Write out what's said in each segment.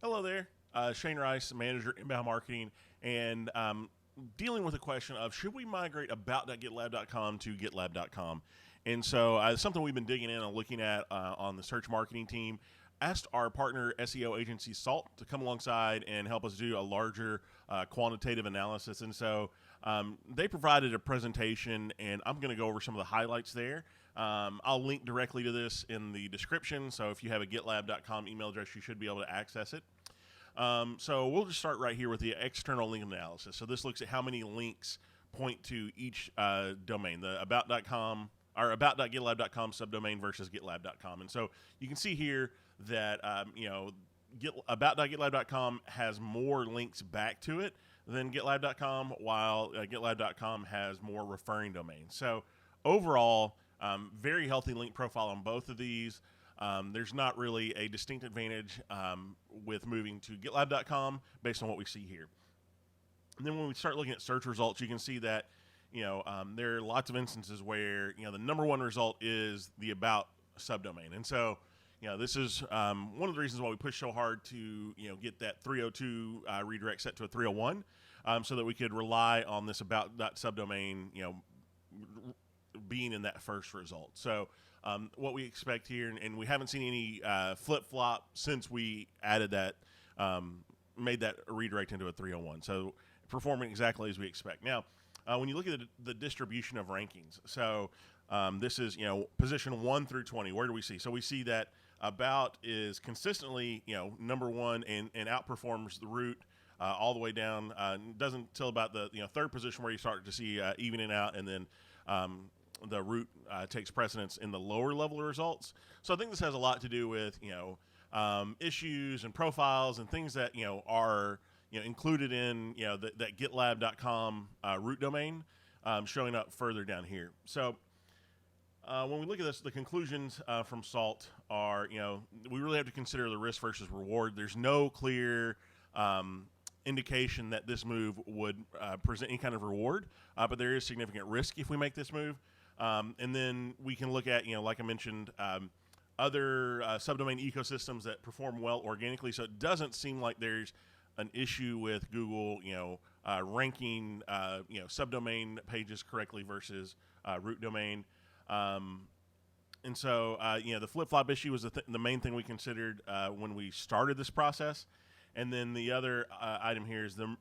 Hello there, Shane Rice, manager inbound marketing, and dealing with the question of should we migrate about.gitlab.com to gitlab.com. And so something we've been digging in and looking at on the search marketing team. Asked our partner SEO agency Salt to come alongside and help us do a larger quantitative analysis. And so they provided a presentation, and I'm going to go over some of the highlights there. I'll link directly to this in the description, so if you have a gitlab.com email address, you should be able to access it. So we'll just start right here with the external link analysis. So this looks at how many links point to each domain, the about.com or about.gitlab.com subdomain versus gitlab.com. And so you can see here that about.gitlab.com has more links back to it than gitlab.com, while gitlab.com has more referring domains. So overall, very healthy link profile on both of these. There's not really a distinct advantage with moving to gitlab.com based on what we see here. And then when we start looking at search results, you can see that there are lots of instances where the number one result is the about subdomain. And so this is one of the reasons why we push so hard to get that 302 redirect set to a 301, so that we could rely on this about.subdomain being in that first result. So what we expect here, and we haven't seen any flip-flop since we added that, made that redirect into a 301. So performing exactly as we expect. Now, when you look at the distribution of rankings, so this is position 1 through 20. Where do we see? So we see that about is consistently number one and outperforms the root all the way down. Doesn't till about the third position where you start to see evening out, and then the root takes precedence in the lower level results. So I think this has a lot to do with issues and profiles and things that are included in that GitLab.com root domain, showing up further down here. So when we look at this, the conclusions from SALT are we really have to consider the risk versus reward. There's no clear indication that this move would present any kind of reward, but there is significant risk if we make this move. And then we can look at, like I mentioned, other subdomain ecosystems that perform well organically. So it doesn't seem like there's an issue with Google, ranking, subdomain pages correctly versus root domain. And so, the flip-flop issue was the main thing we considered when we started this process. And then the other item here is the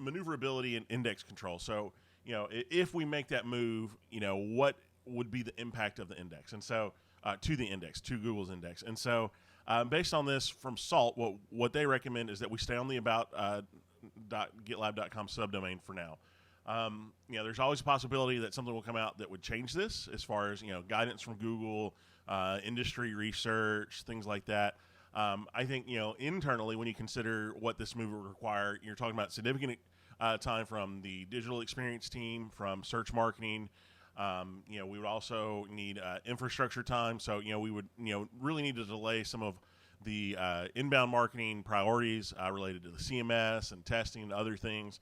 maneuverability and index control. So, if we make that move, what would be the impact of the index? And so, to the index, to Google's index. And so, based on this from SALT, what they recommend is that we stay on the about.gitlab.com subdomain for now. There's always a possibility that something will come out that would change this, as far as guidance from Google, industry research, things like that. I think internally, when you consider what this move would require, you're talking about significant time from the digital experience team, from search marketing. We would also need infrastructure time. So we would really need to delay some of the inbound marketing priorities related to the CMS and testing and other things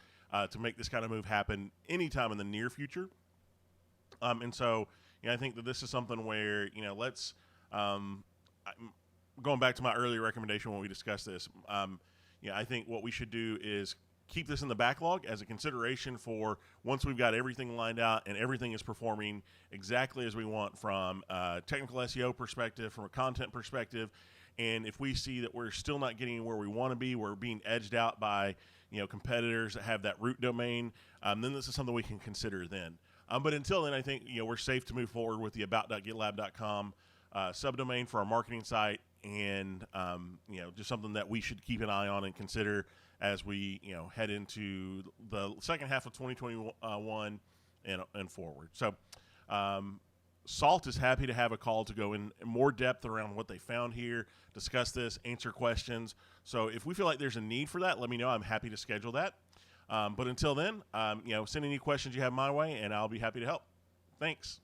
to make this kind of move happen anytime in the near future. And so I think that this is something where let's going back to my earlier recommendation when we discussed this, I think what we should do is keep this in the backlog as a consideration for once we've got everything lined out and everything is performing exactly as we want from a technical SEO perspective, from a content perspective. And if we see that we're still not getting where we want to be, we're being edged out by competitors that have that root domain, then this is something we can consider then. But until then, I think we're safe to move forward with the about.gitlab.com subdomain for our marketing site, and just something that we should keep an eye on and consider as we head into the second half of 2021 and forward. So SALT is happy to have a call to go in more depth around what they found here, discuss this, answer questions. So if we feel like there's a need for that, let me know. I'm happy to schedule that. But until then, send any questions you have my way, and I'll be happy to help. Thanks.